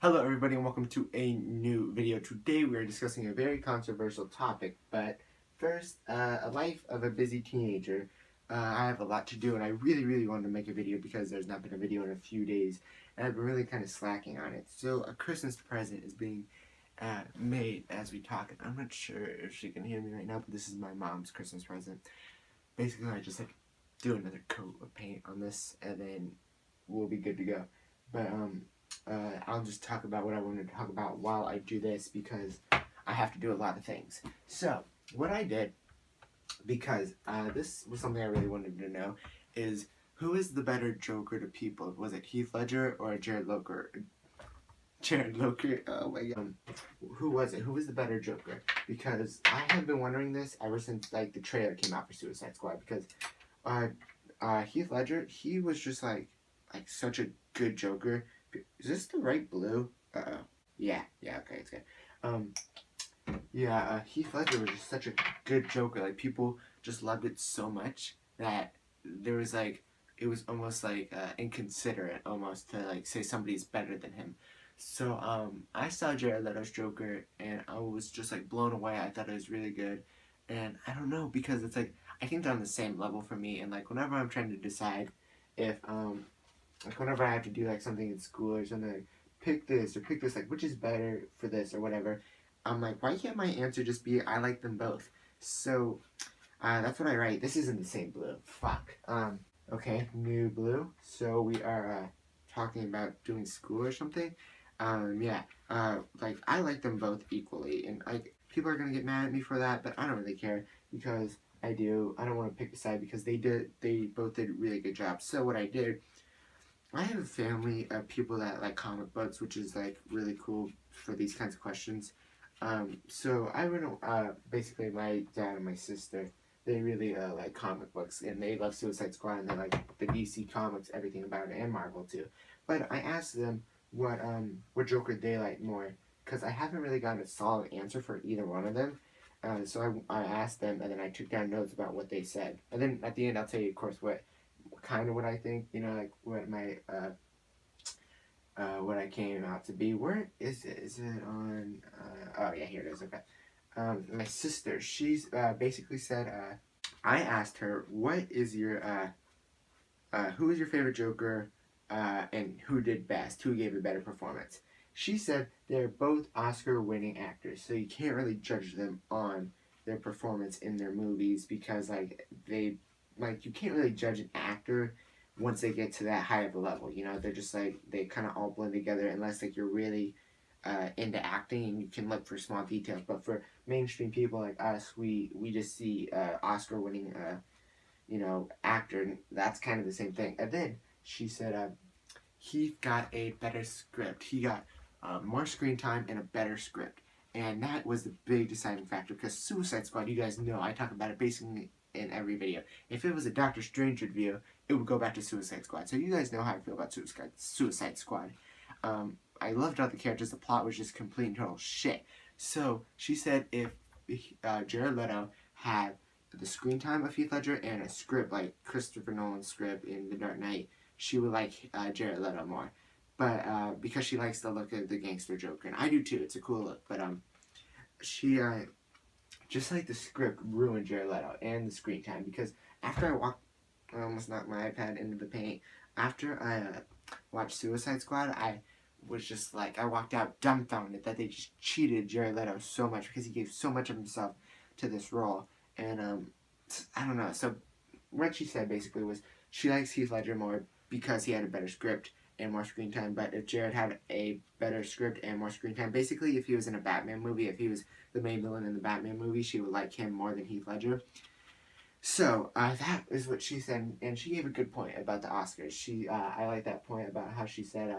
Hello everybody and welcome to a new video. Today we are discussing a very controversial topic, but first, a life of a busy teenager. I have a lot to do and I really wanted to make a video because there's not been a video in a few days and I've been really kind of slacking on it. So a Christmas present is being made as we talk. I'm not sure if she can hear me right now, but this is my mom's Christmas present. Basically I just do another coat of paint on this and then we'll be good to go. But I'll just talk about what I want to talk about while I do this because I have to do a lot of things. So, what I did, because this was something I really wanted to know, is who is the better Joker to people? Was it Heath Ledger or Jared Loker? Jared Loker? Oh my god. Who was it? Who was the better Joker? Because I have been wondering this ever since the trailer came out for Suicide Squad. Because Heath Ledger, he was just like such a good Joker. Is this the right blue? Yeah, okay, it's good. Heath Ledger was just such a good Joker. Like, people just loved it so much that there was it was almost inconsiderate almost to say somebody's better than him. So, I saw Jared Leto's Joker and I was just blown away. I thought it was really good. And I don't know, because it's I think they're on the same level for me. And whenever I'm trying to decide if, whenever I have to do something in school or something, pick this or pick this, which is better for this or whatever, I'm why can't my answer just be I like them both? So that's what I write. This isn't the same blue. Fuck. Okay, new blue. So we are talking about doing school or something. I like them both equally, and people are gonna get mad at me for that, but I don't really care because I do. I don't want to pick a side because they both did a really good job. So what I did, I have a family of people that like comic books, which is really cool for these kinds of questions. So I went, basically my dad and my sister, they really like comic books and they love Suicide Squad and they like the DC comics, everything about it, and Marvel too. But I asked them what Joker they like more, because I haven't really gotten a solid answer for either one of them. So I asked them and then I took down notes about what they said. And then at the end I'll tell you, of course, what I think, what my what I came out to be. Where is it? Is it on oh yeah, here it is. Okay. My sister, she's basically said, I asked her, what is your who is your favorite Joker, and who did best, who gave a better performance? She said they're both Oscar winning actors, so you can't really judge them on their performance in their movies, because you can't really judge an actor once they get to that high of a level. They're just they kind of all blend together, unless you're really into acting and you can look for small details. But for mainstream people like us, we just see Oscar winning actor, and that's kind of the same thing. And then she said he got a better script. He got more screen time and a better script. And that was the big deciding factor, because Suicide Squad, you guys know, I talk about it basically in every video. If it was a Doctor Strange review, it would go back to Suicide Squad. So you guys know how I feel about Suicide Squad. I loved all the characters. The plot was just complete and total shit. So she said if Jared Leto had the screen time of Heath Ledger and a script like Christopher Nolan's script in The Dark Knight, she would like Jared Leto more. But because she likes the look of the gangster Joker, and I do too. It's a cool look. But she just the script ruined Jared Leto and the screen time, because after I almost knocked my iPad into the paint. After I watched Suicide Squad, I was just I walked out dumbfounded that they just cheated Jared Leto so much, because he gave so much of himself to this role. And I don't know. So what she said basically was she likes Heath Ledger more because he had a better script and more screen time. But if Jared had a better script and more screen time, basically if he was in a Batman movie, if he was the main villain in the Batman movie, she would like him more than Heath Ledger. So that is what she said, and she gave a good point about the Oscars. I like that point about how she said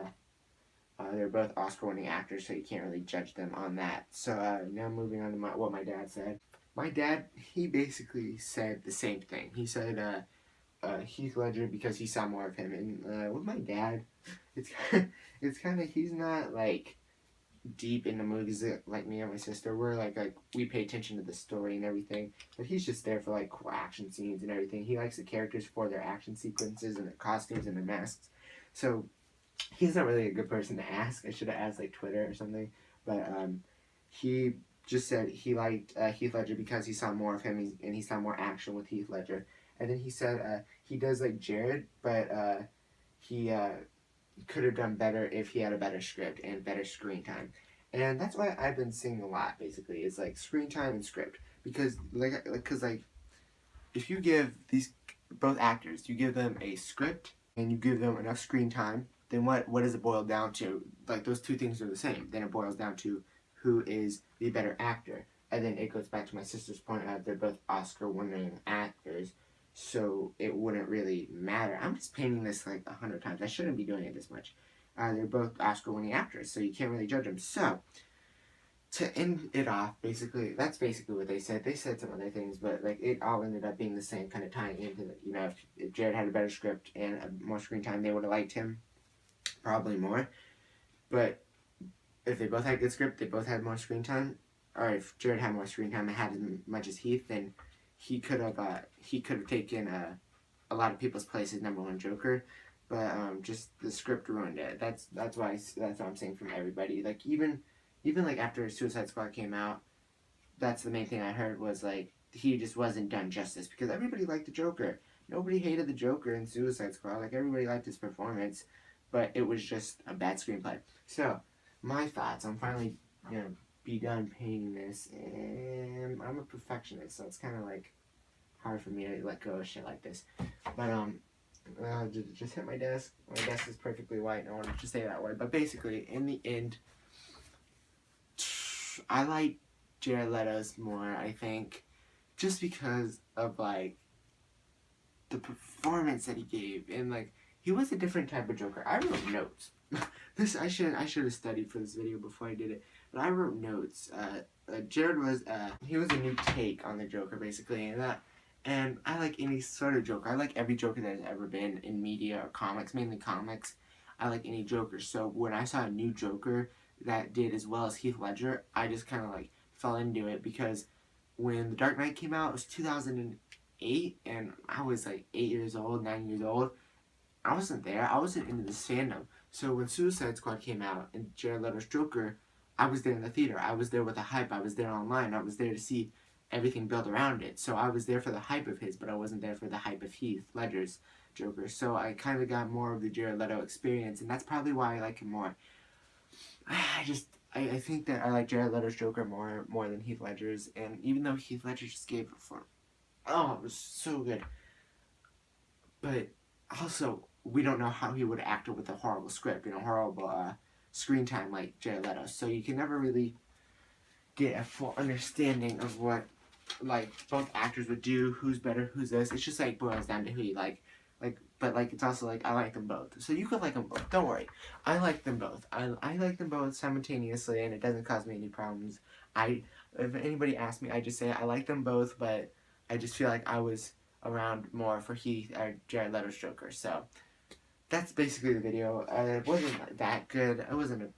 they're both Oscar-winning actors, so you can't really judge them on that. So now moving on to what my dad said. My dad, he basically said the same thing. He said Heath Ledger because he saw more of him, and with my dad, it's kind of, he's not deep into movies like me and my sister. We're we pay attention to the story and everything, but he's just there for cool action scenes and everything. He likes the characters for their action sequences and their costumes and their masks. So he's not really a good person to ask. I should have asked like Twitter or something. But he just said he liked Heath Ledger because he saw more of him and he saw more action with Heath Ledger. And then he said he does like Jared, but he could have done better if he had a better script and better screen time. And that's why I've been seeing a lot. Basically, it's like screen time and script because like if you give these both actors, you give them a script and you give them enough screen time, then what does it boil down to? Like those two things are the same. Then it boils down to who is the better actor. And then it goes back to my sister's point of they're both Oscar-winning actors, so it wouldn't really matter. I'm just painting this like 100 times. I shouldn't be doing it this much. They're both Oscar-winning actors, so you can't really judge them. So to end it off, basically, that's basically what they said. They said some other things, but like it all ended up being the same, kind of tying into the, if Jared had a better script and more screen time, they would have liked him probably more. But if they both had good script, they both had more screen time, or if Jared had more screen time and had as much as Heath, then he could have taken a lot of people's place as #1 Joker. But just the script ruined it. That's why that's what I'm saying from everybody. Like even like after Suicide Squad came out, that's the main thing I heard was like he just wasn't done justice because everybody liked the Joker. Nobody hated the Joker in Suicide Squad. Like everybody liked his performance, but it was just a bad screenplay. So my thoughts. I'm finally gonna be done painting this, and I'm a perfectionist, so it's kind of like hard for me to let go of shit like this. But just hit my desk. My desk is perfectly white. I wanted to say that word, but basically, in the end, I like Jared Leto's more. I think just because of like the performance that he gave, and like he was a different type of Joker. I wrote notes. I should have studied for this video before I did it, but I wrote notes. Jared was he was a new take on the Joker basically, and I like any sort of Joker. I like every Joker that has ever been in media or comics, mainly comics. I like any Joker. So when I saw a new Joker that did as well as Heath Ledger, I just kind of like fell into it because when The Dark Knight came out, it was 2008, and I was like 8 years old, 9 years old. I wasn't there. I wasn't into this fandom. So when Suicide Squad came out and Jared Leto's Joker, I was there in the theater. I was there with the hype. I was there online. I was there to see everything built around it. So I was there for the hype of his, but I wasn't there for the hype of Heath Ledger's Joker. So I kind of got more of the Jared Leto experience, and that's probably why I like him more. I think that I like Jared Leto's Joker more than Heath Ledger's, and even though Heath Ledger just gave it for, oh, it was so good. But also, we don't know how he would have acted with a horrible script, horrible screen time like Jared Leto. So you can never really get a full understanding of what like both actors would do, who's better, who's this. It's just like boils down to who you like. But like it's also like I like them both. So you could like them both. Don't worry. I like them both. I like them both simultaneously, and it doesn't cause me any problems. If anybody asks me, I just say I like them both, but I just feel like I was around more for Heath or Jared Leto's Joker. So that's basically the video. It wasn't that good. It wasn't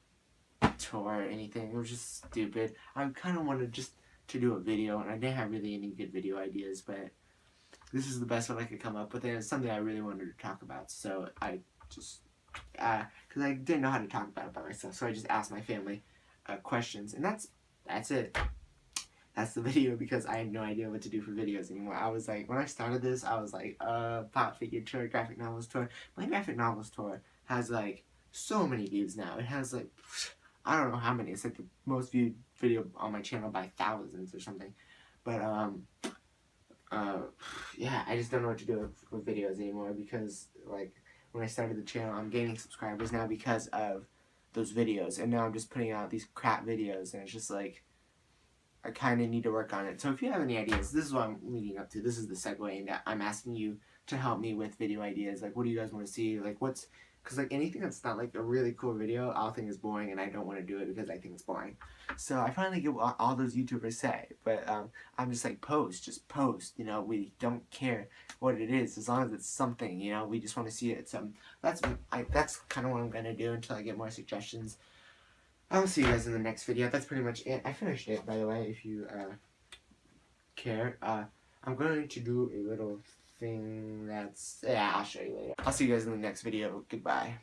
a tour or anything. It was just stupid. I kind of wanted just to do a video, and I didn't have really any good video ideas, but this is the best one I could come up with, and it's something I really wanted to talk about. So I just, because I didn't know how to talk about it by myself, so I just asked my family questions, and that's it. That's the video because I had no idea what to do for videos anymore. I was like, when I started this, I was like, pop figure tour, graphic novels tour. My graphic novels tour has like so many views now. It has like, I don't know how many. It's like the most viewed video on my channel by thousands or something. But yeah, I just don't know what to do with videos anymore because like when I started the channel, I'm gaining subscribers now because of those videos, and now I'm just putting out these crap videos, and it's just like I kind of need to work on it. So if you have any ideas, this is what I'm leading up to. This is the segue, and I'm asking you to help me with video ideas. Like, what do you guys want to see? Like, because like anything that's not like a really cool video, I'll think is boring, and I don't want to do it because I think it's boring. So I finally get what all those YouTubers say, but I'm just like, just post. We don't care what it is as long as it's something. We just want to see it. So that's kind of what I'm gonna do until I get more suggestions. I'll see you guys in the next video. That's pretty much it. I finished it, by the way, if you care. I'm going to do a little thing that's... Yeah, I'll show you later. I'll see you guys in the next video. Goodbye.